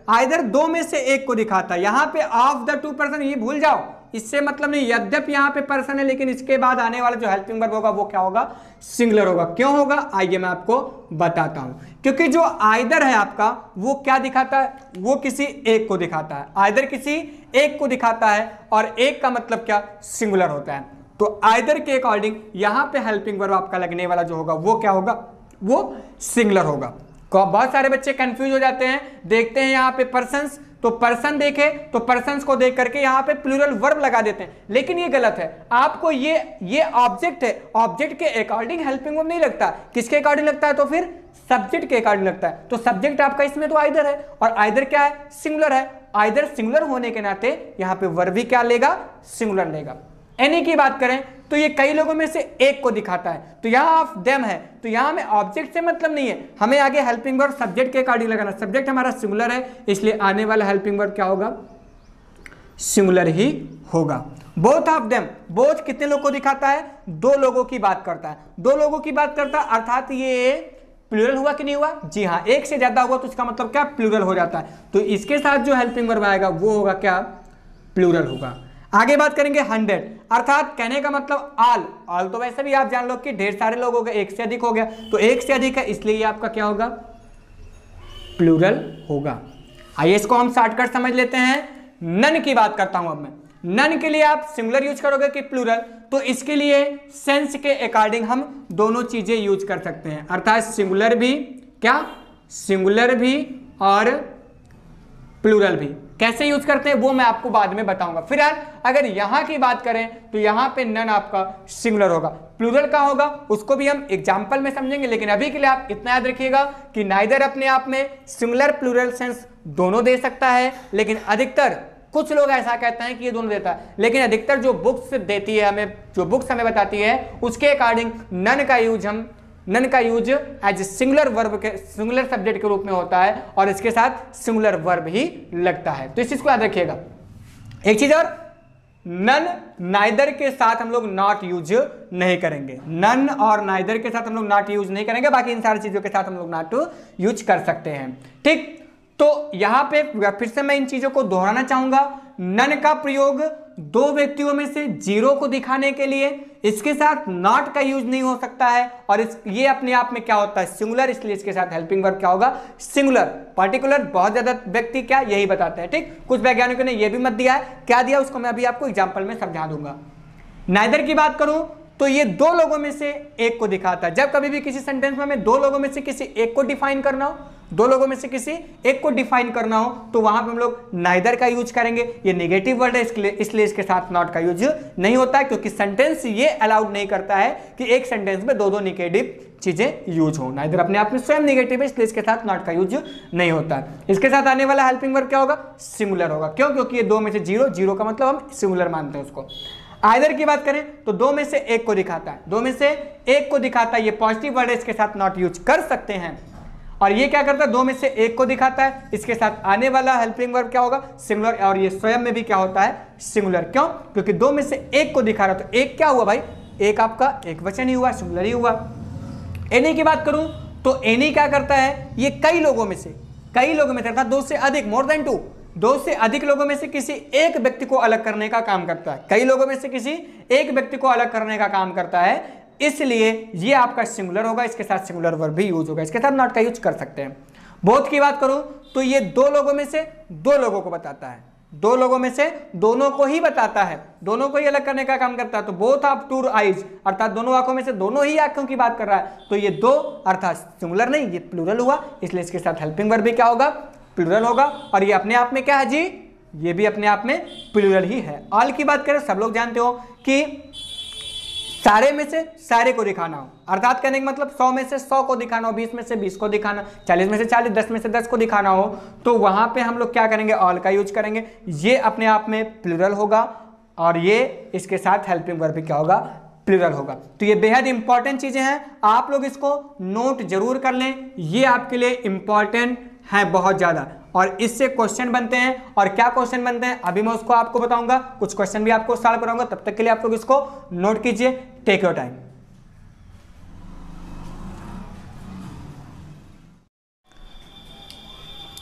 आइदर 2 में से 1 को दिखाता है, यहां पे ऑफ द 2 person, ये भूल जाओ, इससे मतलब नहीं, यद्यपि यहाँ पे पर्सन है लेकिन इसके बाद आने वाला जो हेल्पिंग वर्ब होगा वो क्या होगा, सिंगुलर होगा। क्यों होगा आइए मैं आपको बताता हूं। क्योंकि जो आइदर है आपका वो क्या दिखाता है, वो किसी एक को दिखाता है, आइदर किसी एक को दिखाता है और एक का मतलब क्या, सिंगुलर होता है। तो आइदर के अकॉर्डिंग यहां पे हेल्पिंग वर्ब आपका लगने वाला जो होगा वो क्या होगा, वो सिंगुलर होगा। बहुत सारे बच्चे कंफ्यूज हो जाते हैं, देखते हैं यहाँ पे पर्सन्स, तो पर्सन देखे तो पर्सन्स को देख करके यहाँ पे प्लूरल वर्ब लगा देते हैं, लेकिन ये गलत है। आपको ये ऑब्जेक्ट है, ऑब्जेक्ट के अकॉर्डिंग हेल्पिंग वर्ब नहीं लगता, किसके अकॉर्डिंग लगता है, तो फिर सब्जेक्ट के अकॉर्डिंग लगता है। तो सब्जेक्ट आपका इसमें तो आइदर है और आइदर क्या है, सिंगुलर है। आइदर सिंगुलर होने के नाते यहाँ पे वर्ब भी क्या लेगा, सिंगुलर लेगा। एनी की बात करें तो ये कई लोगों में से एक को दिखाता है, तो यहां ऑफ देम है, तो यहां में ऑब्जेक्ट से मतलब नहीं है, हमें आगे हेल्पिंग वर्ब सब्जेक्ट के अकॉर्डिंग लगाना। सब्जेक्ट हमारा सिंगुलर है इसलिए आने वाला हेल्पिंग वर्ब क्या होगा, सिंगुलर ही होगा। बोथ ऑफ देम, बोथ कितने लोगों को दिखाता है, दो लोगों की बात करता है, दो लोगों की बात करता है, अर्थात ये प्लूरल हुआ कि नहीं हुआ, जी हाँ, एक से ज्यादा हुआ तो इसका मतलब क्या, प्लूरल हो जाता है। तो इसके साथ जो हेल्पिंग वर्ब आएगा वो होगा क्या, प्लूरल होगा। आगे बात करेंगे 100, अर्थात कहने का मतलब ऑल तो वैसे भी आप जान लो कि ढेर सारे लोग हो गए, एक से अधिक हो गया, तो एक से अधिक है इसलिए ये आपका क्या होगा, प्लूरल होगा। आइए इसको हम शॉर्टकट समझ लेते हैं। नन की बात करता हूं अब मैं, नन के लिए आप सिंगुलर यूज करोगे कि प्लूरल, तो इसके लिए सेंस के अकॉर्डिंग हम दोनों चीजें यूज कर सकते हैं, अर्थात सिंगुलर भी, क्या, सिंगुलर भी और प्लूरल भी। कैसे यूज करते हैं वो मैं आपको बाद में बताऊंगा। फिलहाल अगर यहां की बात करें तो यहां पे नन आपका सिंगुलर होगा। प्लूरल का होगा उसको भी हम एग्जांपल में समझेंगे, लेकिन अभी के लिए आप इतना याद रखिएगा कि नाइदर अपने आप में सिंगुलर प्लूरल सेंस दोनों दे सकता है, लेकिन अधिकतर कुछ लोग ऐसा कहते हैं कि ये दोनों देता है, लेकिन अधिकतर जो बुक्स देती है हमें, जो बुक्स हमें बताती है उसके अकॉर्डिंग नन का यूज एज सिंगुलर वर्ब के, सिंगुलर सब्जेक्ट के रूप में होता है और इसके साथ सिंगुलर वर्ब ही लगता है। तो इस चीज को याद रखिएगा। एक चीज और, नन नाइदर के साथ हम लोग नॉट यूज नहीं करेंगे, नन और नाइदर के साथ हम लोग नॉट यूज नहीं करेंगे, बाकी इन सारी चीजों के साथ हम लोग नॉट यूज कर सकते हैं। ठीक, तो यहां पे फिर से मैं इन चीजों को दोहराना चाहूंगा। नन का प्रयोग दो व्यक्तियों में से जीरो को दिखाने के लिए, इसके साथ नॉट का यूज नहीं हो सकता है और ये अपने आप में क्या होता है, सिंगुलर, इसलिए इसके साथ हेल्पिंग वर्ब क्या होगा, सिंगुलर। पर्टिकुलर बहुत ज्यादा व्यक्ति क्या यही बताते हैं। ठीक, कुछ वैज्ञानिकों ने यह भी मत दिया है, क्या दिया उसको मैं अभी आपको एग्जाम्पल में समझा दूंगा। नाइदर की बात करूं तो ये दो लोगों में से एक को दिखाता है। जब कभी भी किसी सेंटेंस में हमें दो लोगों में से किसी एक को डिफाइन करना हो, दो लोगों में से किसी एक को डिफाइन करना हो तो वहां पे हम लोग नाइदर का यूज करेंगे। ये नेगेटिव वर्ड है इसलिए इसके साथ नॉट का यूज नहीं होता है, क्योंकि सेंटेंस ये अलाउड नहीं करता है कि एक सेंटेंस में दो नेगेटिव चीजें यूज हो। नाइदर अपने आप में स्वयं नेगेटिव है इसलिए इसके साथ नॉट का यूज नहीं होता है। इसके साथ आने वाला हेल्पिंग वर्ब क्या होगा, सिंगुलर होगा। क्यों, क्योंकि ये दो में से जीरो का मतलब हम सिंगुलर मानते हैं उसको। आइदर की बात करें तो दो में से एक को दिखाता है, दो में से एक को दिखाता है, ये पॉजिटिव वर्ड है, इसके साथ नॉट यूज कर सकते हैं। और ये क्या करता है, दो में से एक को दिखाता है, इसके साथ आने वाला हेल्पिंग वर्ब क्या होगा, सिंगुलर, और ये स्वयं में भी क्या होता है, सिंगुलर। क्यों, क्योंकि दो में से एक को दिखा रहा, तो एक क्या हुआ भाई, एक आपका एक वचन ही हुआ, सिंगुलर ही हुआ। एनी की बात करूं तो एनी क्या करता है, ये कई लोगों में से अर्थात दो से अधिक, मोर देन टू, दो से अधिक लोगों में से किसी एक व्यक्ति को अलग करने का काम करता है। कई लोगों में से किसी एक व्यक्ति को अलग करने का काम करता है, इसलिए ये आपका सिंगुलर होगा, इसके साथ सिंगुलर वर्ब भी यूज होगा, इसके साथ नॉट का यूज कर सकते हैं। बोथ की बात करूं तो ये दो लोगों में से दो लोगों को बताता है, दो लोगों में से दोनों को ही बताता है, दोनों को ही अलग करने का काम करता है। तो बोथ ऑफ टू आईज, अर्थात दोनों आंखों में से दोनों ही आंखों की बात कर रहा है, तो ये दो अर्थात सिंगुलर नहीं, ये प्लूरल हुआ, इसलिए इसके साथ हेल्पिंग वर्ब भी क्या होगा, प्लूरल होगा। और ये अपने आप में क्या है जी, ये भी अपने आप में प्लूरल ही है। ऑल की बात करें, सब लोग जानते हो कि सारे में से सारे को दिखाना हो, अर्थात कहने का मतलब 100 में से 100 को दिखाना हो, 20 में से 20 को दिखाना, 40 में से 40, 10 में से 10 को दिखाना हो, तो वहां पे हम लोग क्या करेंगे, ऑल का यूज करेंगे। ये अपने आप में प्लूरल होगा और ये इसके साथ हेल्पिंग वर्ब भी क्या होगा, प्लूरल होगा। तो ये बेहद इंपॉर्टेंट चीजें हैं, आप लोग इसको नोट जरूर कर लें, ये आपके लिए इंपॉर्टेंट है बहुत ज्यादा, और इससे क्वेश्चन बनते हैं। और क्या क्वेश्चन बनते हैं अभी मैं उसको आपको बताऊंगा, कुछ क्वेश्चन भी आपको सॉल्व कराऊंगा, तब तक के लिए आप लोग इसको नोट कीजिए, टेक योर टाइम।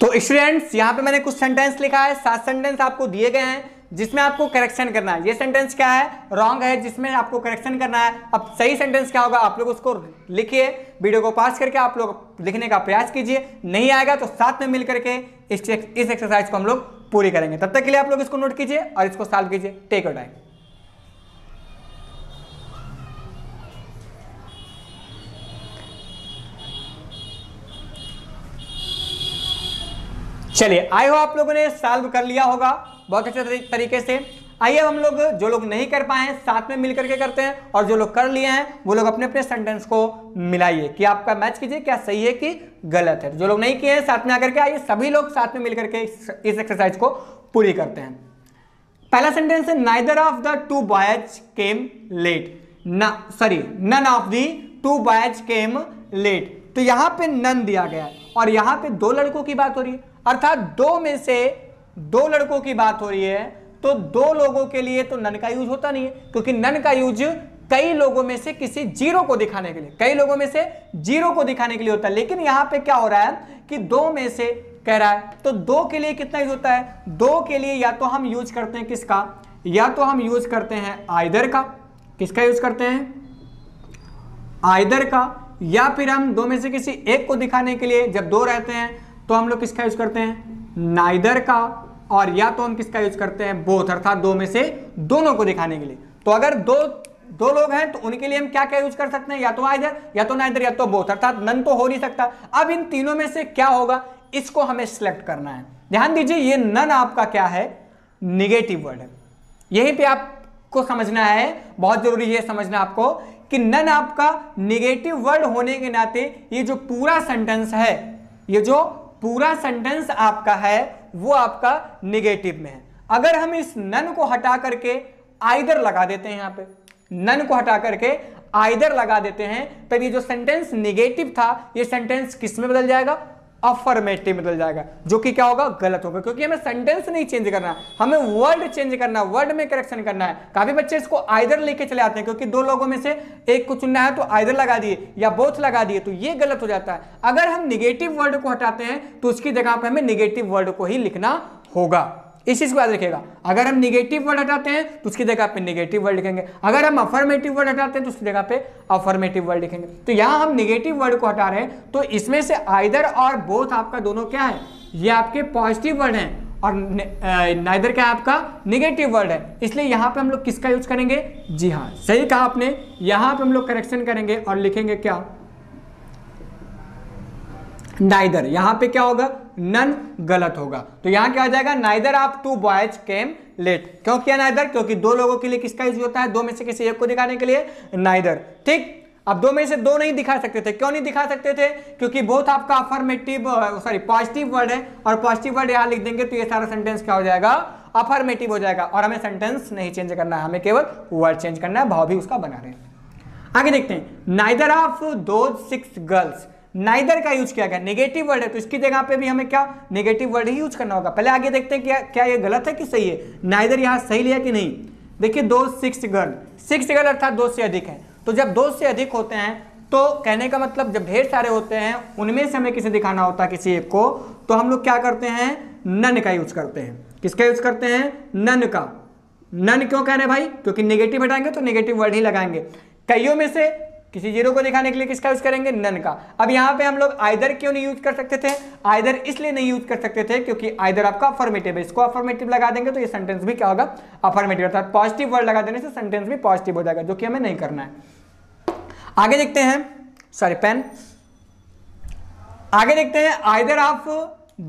तो स्टूडेंट्स यहां पे मैंने कुछ सेंटेंस लिखा है, 7 सेंटेंस आपको दिए गए हैं, जिसमें आपको करेक्शन करना है। ये सेंटेंस क्या है, रॉन्ग है, जिसमें आपको करेक्शन करना है। अब सही सेंटेंस क्या होगा, आप लोग उसको लिखिए, वीडियो को पास करके आप लोग लिखने का प्रयास कीजिए। नहीं आएगा तो साथ में मिल करके इस एक्सरसाइज को हम लोग पूरी करेंगे। तब तक के लिए आप लोग इसको नोट कीजिए और इसको सॉल्व कीजिए। Take your time. चलिए, आई हो आप लोगों ने सॉल्व कर लिया होगा बहुत अच्छे तरीके से। आइए अब हम लोग, जो लोग नहीं कर पाए हैं साथ में मिलकर के करते हैं, और जो लोग कर लिए हैं वो लोग अपने अपने सेंटेंस को मिलाइए कि आपका मैच कीजिए क्या सही है कि गलत है। जो लोग नहीं किए हैं साथ में आकर के आइए, सभी लोग साथ में मिलकर के इस एक्सरसाइज को पूरी करते हैं। पहला सेंटेंस है neither of the two boys came late. None of the two boys came late. तो यहां पे नन दिया गया है और यहां पे दो लड़कों की बात हो रही है, अर्थात दो में से दो लड़कों की बात हो रही है। तो दो लोगों के लिए तो नन का यूज होता नहीं है, क्योंकि नन का यूज कई लोगों में से किसी जीरो को दिखाने के लिए, कई लोगों में से जीरो को दिखाने के लिए होता है। लेकिन यहां पे क्या हो रहा है कि दो में से कह रहा है, तो दो के लिए कितना यूज होता है, दो के लिए या तो हम यूज करते हैं किसका, या तो हम यूज करते हैं आइदर का। किसका यूज करते हैं, आइदर का। या फिर हम दो में से किसी एक को दिखाने के लिए, जब दो रहते हैं तो हम लोग किसका यूज करते हैं, नाइदर का। और या तो हम किसका यूज करते हैं, बोथ, अर्थात दो में से दोनों को दिखाने के लिए। तो अगर दो लोग हैं तो उनके लिए हम क्या क्या यूज कर सकते हैं, या तो आइदर, या तो नाइदर, या तो बोथ, अर्थात नन तो हो नहीं सकता। अब इन तीनों में से क्या होगा, इसको हमें सिलेक्ट करना है। ध्यान दीजिए, ये नन आपका क्या है, निगेटिव वर्ड है। यहीं पे आपको समझना है, बहुत जरूरी है समझना आपको कि नन आपका निगेटिव वर्ड होने के नाते ये जो पूरा सेंटेंस है, ये जो पूरा सेंटेंस आपका है वो आपका निगेटिव में है। अगर हम इस नन को हटा करके आइदर लगा देते हैं, यहां पे नन को हटा करके आइदर लगा देते हैं, तब ये जो सेंटेंस निगेटिव था ये सेंटेंस किस में बदल जाएगा, अफर्मेटिव में बदल जाएगा, जो कि क्या होगा, गलत होगा। क्योंकि हमें सेंटेंस नहीं चेंज करना, हमें वर्ड चेंज करना, वर्ड में करेक्शन करना है। काफी बच्चे इसको आइदर लेके चले आते हैं, क्योंकि दो लोगों में से एक को चुनना है तो आइदर लगा दिए या बोथ लगा दिए, तो ये गलत हो जाता है। अगर हम निगेटिव वर्ड को हटाते हैं तो उसकी जगह पर हमें निगेटिव वर्ड को ही लिखना होगा। इस चीज को याद रखिएगा, अगर हम निगेटिव वर्ड हटाते हैं तो उसकी जगह पे निगेटिव वर्ड लिखेंगे, अगर हम अफर्मेटिव वर्ड हटाते हैं तो उसकी जगह पे अफर्मेटिव वर्ड लिखेंगे। तो यहां हम निगेटिव वर्ड को हटा रहे हैं, तो इसमें से आइदर और बोथ आपका दोनों क्या है, ये आपके पॉजिटिव वर्ड हैं, और नाइदर क्या है आपका निगेटिव वर्ड है। इसलिए यहां पे हम लोग किसका यूज करेंगे, जी हाँ सही कहा आपने, यहां पे हम लोग करेक्शन करेंगे और लिखेंगे क्या, नाइदर। यहां पे क्या होगा, नन गलत होगा। तो यहां क्या आ जाएगा, neither of two boys came late. क्यों किया नाइदर, क्योंकि दो लोगों के लिए किसका यूज होता है, दो में से किसी एक को दिखाने के लिए नाइदर। ठीक, अब दो में से दो नहीं दिखा सकते थे, क्यों नहीं दिखा सकते थे, क्योंकि बोथ आपका अफर्मेटिव पॉजिटिव वर्ड है, और पॉजिटिव वर्ड यहां लिख देंगे तो ये सारा सेंटेंस क्या हो जाएगा, अफर्मेटिव हो जाएगा। और हमें सेंटेंस नहीं चेंज करना है, हमें केवल वर्ड चेंज करना है, भाव भी उसका बना रहे हैं। आगे देखते हैं, neither of those 6 girls. Neither का यूज किया गया, नेगेटिव वर्ड है, तो इसकी जगह पे भी हमें क्या नेगेटिव वर्ड ही यूज करना होगा। पहले आगे देखते हैं क्या ये गलत है कि सही है, नाइदर यहां सही लिया कि नहीं। देखिए, दो 6 गर्ल, 6 गर्ल अर्थात दो से अधिक है। तो जब दो से अधिक होते हैं तो कहने का मतलब जब ढेर सारे होते हैं उनमें से हमें किसे दिखाना होता है, किसी एक को, तो हम लोग क्या करते हैं, नन का यूज करते हैं। किसका यूज करते हैं, नन का। नन क्यों कह रहे हैं भाई, क्योंकि नेगेटिव हटाएंगे तो नेगेटिव वर्ड ही लगाएंगे। कईयों में से किसी जीरो को दिखाने के लिए किसका यूज करेंगे, नन का। अब यहां पे हम लोग आइदर क्यों नहीं यूज कर सकते थे, आइदर इसलिए नहीं यूज कर सकते थे क्योंकि आइदर आपका अफर्मेटिव है, इसको अफर्मेटिव लगा देंगे तो ये सेंटेंस भी क्या होगा, अफर्मेटिव, अर्थात पॉजिटिव वर्ड लगा देने से सेंटेंस भी पॉजिटिव हो जाएगा, जो कि हमें नहीं करना है। आगे देखते हैं, सॉरी पेन, आगे देखते हैं, either of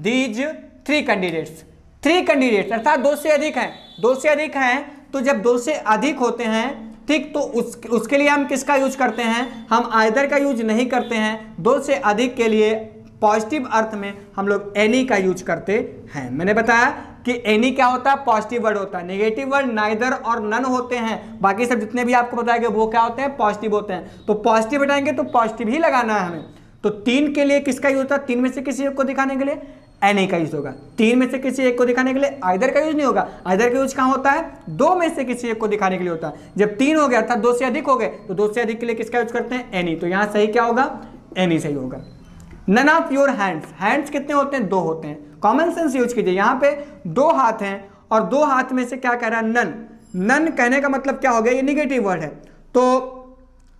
these 3 candidates. 3 candidates अर्थात दो से अधिक हैं, दो से अधिक हैं, तो जब दो से अधिक होते हैं, ठीक, तो उसके लिए हम किसका यूज करते हैं, हम आइदर का यूज नहीं करते हैं। दो से अधिक के लिए पॉजिटिव अर्थ में हम लोग एनी का यूज करते हैं। मैंने बताया कि एनी क्या होता है, पॉजिटिव वर्ड होता है। नेगेटिव वर्ड नाइदर और नन होते हैं, बाकी सब जितने भी आपको बताया गया वो क्या होते हैं, पॉजिटिव होते हैं। तो पॉजिटिव हटाएंगे तो पॉजिटिव ही लगाना है हमें। तो 3 के लिए किसका यूज होता है, 3 में से किसी एक को दिखाने के लिए एनी का यूज होगा। 3 में से किसी एक को दिखाने के लिए आइदर का यूज नहीं होगा। आइदर का यूज कहां होता है, 2 में से किसी एक को दिखाने के लिए होता है। जब 3 हो गया अर्थात 2 से अधिक हो गए तो 2 से अधिक के लिए किसका यूज करते हैं, एनी। तो यहां सही क्या होगा, एनी सही होगा। None of your hands, hands कितने होते हैं, 2 होते हैं। कॉमन सेंस यूज कीजिए, यहां पे 2 हाथ हैं और 2 हाथ में से क्या कह रहा है, नन। नन कहने का मतलब क्या हो गया, ये निगेटिव वर्ड है, तो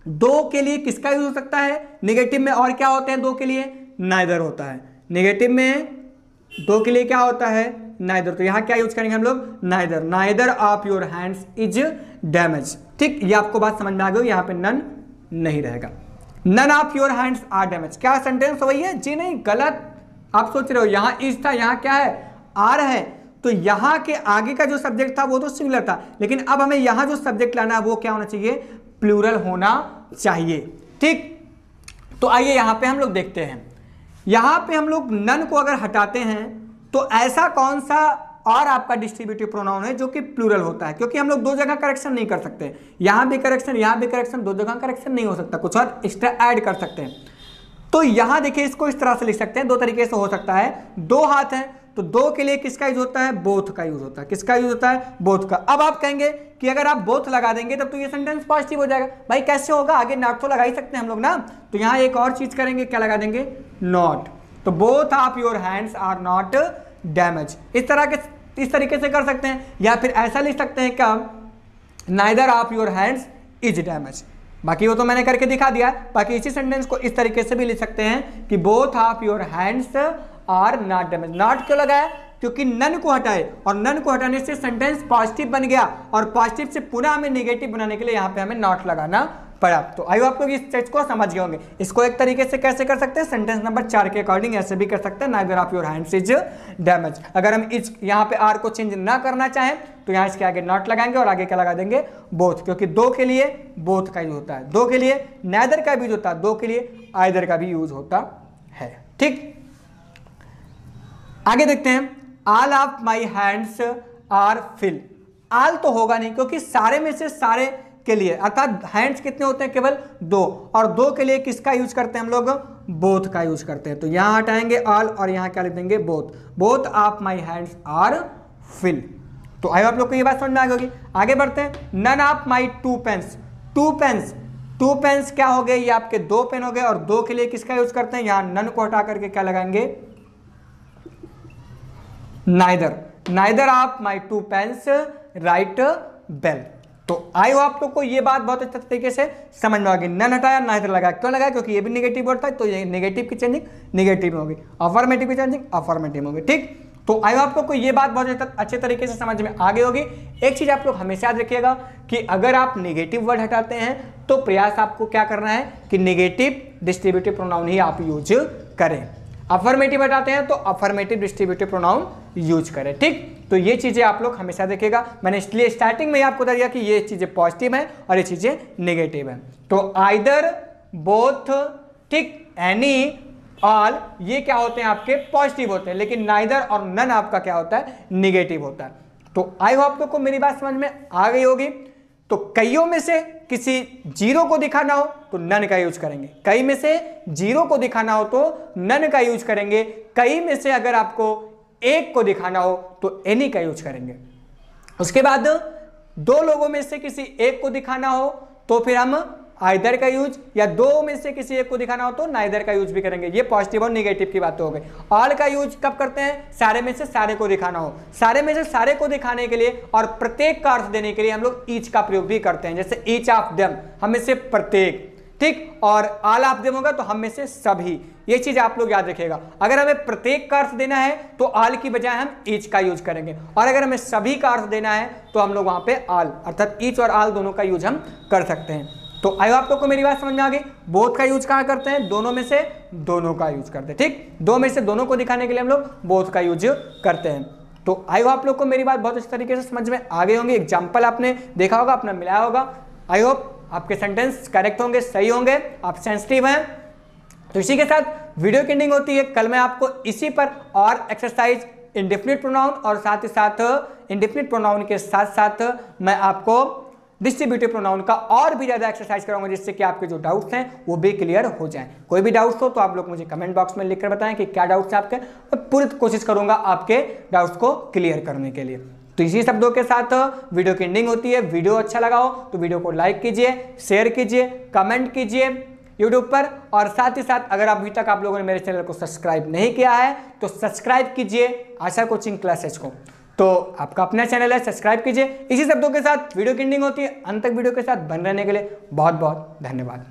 2 के लिए किसका यूज हो सकता है निगेटिव में, और क्या होते हैं 2 के लिए, नाइदर होता है। निगेटिव में 2 के लिए क्या होता है, नाइदर। तो यहां क्या यूज करेंगे हम लोग, neither. Neither of your hands is damage. ठीक, ये आपको बात समझ में आ गई, यहां पे नन नहीं रहेगा। None of your hands are damage, क्या सेंटेंस वही है जी, नहीं गलत। आप सोच रहे हो यहां इज था, यहां क्या है, आर है, तो यहां के आगे का जो सब्जेक्ट था वो तो सिंगुलर था, लेकिन अब हमें यहां जो सब्जेक्ट लाना है वो क्या होना चाहिए, प्लूरल होना चाहिए। ठीक, तो आइए यहां पे हम लोग देखते हैं, यहां पे हम लोग नन को अगर हटाते हैं तो ऐसा कौन सा और आपका डिस्ट्रीब्यूटिव प्रोनाउन है जो कि प्लूरल होता है, क्योंकि हम लोग 2 जगह करेक्शन नहीं कर सकते, यहां भी करेक्शन यहां भी करेक्शन, 2 जगह करेक्शन नहीं हो सकता, कुछ और एक्स्ट्रा ऐड कर सकते हैं। तो यहां देखिए इसको इस तरह से लिख सकते हैं, 2 तरीके से हो सकता है। 2 हाथ हैं तो 2 के लिए किसका यूज होता है, बोथ का यूज होता है। किसका यूज होता है, बोथ का। अब आप कहेंगे कि अगर आप बोथ लगा देंगे तब तो ये सेंटेंस पॉजिटिव हो जाएगा। भाई कैसे होगा, आगे नॉट तो लगा ही सकते हैं हम लोग ना, तो यहां एक और चीज करेंगे, क्या लगा देंगे, नॉट। तो both of your hands are not damage, इस तरीके से कर सकते हैं, या फिर ऐसा लिख सकते हैं क्या, neither of your hands is damage. बाकी वो तो मैंने करके दिखा दिया। बाकी इसी सेंटेंस को इस तरीके से भी लिख सकते हैं कि both of your hands are not damage. Not क्यों लगाया, क्योंकि नन को हटाए, और नन को हटाने से सेंटेंस पॉजिटिव बन गया, और पॉजिटिव से पुनः हमें नेगेटिव बनाने के लिए यहाँ पे हमें नॉट लगाना पड़ा। तो आई होप आप लोग इस चीज को समझ गए होंगे। इसको एक तरीके से कैसे कर सकते हैं, सेंटेंस नंबर 4 के अकॉर्डिंग ऐसे भी कर सकते हैं, neither of your hands is damage. अगर हम इस यहाँ पे आर को चेंज ना करना चाहें तो यहाँ इसके आगे नॉट लगाएंगे और आगे क्या लगा देंगे, बोथ, क्योंकि 2 के लिए बोथ का यूज होता है, 2 के लिए नाइदर का भी यूज होता है, 2 के लिए आइदर का भी यूज होता है। ठीक, आगे देखते हैं, all of my hands are fill. All तो होगा नहीं, क्योंकि सारे में से सारे के लिए, अर्थात हैंड्स कितने होते हैं, केवल 2, और 2 के लिए किसका यूज करते हैं हम लोग, बोथ का यूज करते हैं। तो यहां हटाएंगे ऑल और यहां क्या लिख देंगे, both. Both of my hands are fill. तो आई आप लोग को ये बात समझ में आ गई। आगे बढ़ते हैं, none of my 2 pens. 2 pens क्या हो गए, ये आपके 2 पेन हो गए, और 2 के लिए किसका यूज करते हैं, यहां नन को हटा करके क्या लगाएंगे, neither of my 2 pens write well. तो आई आप लोग को ये बात बहुत अच्छे तरीके से समझ में आ गई। नन हटाया, नाइदर लगाया, क्यों लगाया, क्योंकि ये भी नेगेटिव वर्ड था, तो ये नेगेटिव की चेंजिंग नेगेटिव में होगी, अफर्मेटिव की चेंजिंग अफर्मेटिव में होगी। ठीक, तो आई आप लोग को ये बात बहुत अच्छे तरीके से समझ में आ गई होगी। एक चीज आप लोग हमेशा याद रखिएगा कि अगर आप नेगेटिव वर्ड हटाते हैं तो प्रयास आपको क्या करना है कि नेगेटिव डिस्ट्रीब्यूटिव प्रोनाउन ही आप यूज करें। अफर्मेटिव हटाते हैं तो अफर्मेटिव डिस्ट्रीब्यूटिव प्रोनाउन यूज करें। ठीक, तो ये चीजें आप लोग हमेशा देखिएगा। मैंने इसलिए स्टार्टिंग में ही आपको बता दिया कि ये चीजें पॉजिटिव हैं और ये चीजें नेगेटिव हैं। तो आइदर, बोथ, ठीक, एनी, ऑल, ये क्या होते हैं आपके पॉजिटिव होते हैं, लेकिन नाइदर और नन आपका क्या होता है, नेगेटिव होता है। तो आई होप आपको मेरी बात समझ में आ गई होगी। तो कईयों में से किसी 0 को दिखाना हो तो नन का यूज करेंगे, कई में से 0 को दिखाना हो तो नन का यूज करेंगे, कई में से अगर आपको 1 को दिखाना हो तो एनी का यूज करेंगे। उसके बाद 2 लोगों में से किसी 1 को दिखाना हो तो फिर हम आइदर का यूज, या 2 में से किसी 1 को दिखाना हो तो नाइदर का यूज भी करेंगे। ये पॉजिटिव और नेगेटिव की बात हो गई। ऑल का यूज कब करते हैं, सारे में से सारे को दिखाना हो, सारे में से सारे को दिखाने के लिए और प्रत्येक का अर्थ देने के लिए हम लोग ईच का प्रयोग भी करते हैं, जैसे ईच ऑफ देम, हम में से प्रत्येक। ठीक, और ऑल ऑफ देम होगा तो हम में से सभी। ये चीज आप लोग याद रखिएगा। अगर हमें प्रत्येक का अर्थ देना है तो ऑल की बजाय हम ईच का यूज करेंगे, और अगर हमें सभी का अर्थ देना है तो हम लोग वहां पे ऑल, अर्थात ईच और ऑल दोनों का यूज हम कर सकते हैं। तो आई आप लोग को मेरी बात समझ में आ गई। बोथ का यूज कहां करते हैं, दोनों में से दोनों का यूज करते हैं। ठीक, 2 में से दोनों को दिखाने के लिए हम लोग बोथ का यूज करते हैं। तो आई आप लोग को मेरी बात बहुत अच्छी तरीके से समझ में आ गई होंगी। एग्जाम्पल आपने देखा होगा, अपना मिलाया होगा। आई होप आपके सेंटेंस करेक्ट होंगे, सही होंगे, आप सेंसिटिव हैं। तो इसी के साथ वीडियो की एंडिंग होती है। कल मैं आपको इसी पर और एक्सरसाइज इंडेफिनिट प्रोनाउन और साथ ही साथ इंडेफिनिट प्रोनाउन के साथ साथ मैं आपको डिस्ट्रीब्यूटिव प्रोनाउन का और भी ज्यादा एक्सरसाइज कराऊंगा, जिससे कि आपके जो डाउट्स हैं वो भी क्लियर हो जाएं। कोई भी डाउट्स हो तो आप लोग मुझे कमेंट बॉक्स में लिखकर बताएं कि क्या डाउट्स हैं आपके। मैं पूरी कोशिश करूंगा आपके डाउट्स को क्लियर करने के लिए। तो इसी शब्दों के साथ वीडियो की एंडिंग होती है। वीडियो अच्छा लगा हो तो वीडियो को लाइक कीजिए, शेयर कीजिए, कमेंट कीजिए यूट्यूब पर, और साथ ही साथ अगर अभी तक आप लोगों ने मेरे चैनल को सब्सक्राइब नहीं किया है तो सब्सक्राइब कीजिए आशा कोचिंग क्लासेस को। तो आपका अपना चैनल है, सब्सक्राइब कीजिए। इसी शब्दों के साथ वीडियो की एंडिंग होती है। अंत तक वीडियो के साथ बन रहने के लिए बहुत बहुत धन्यवाद।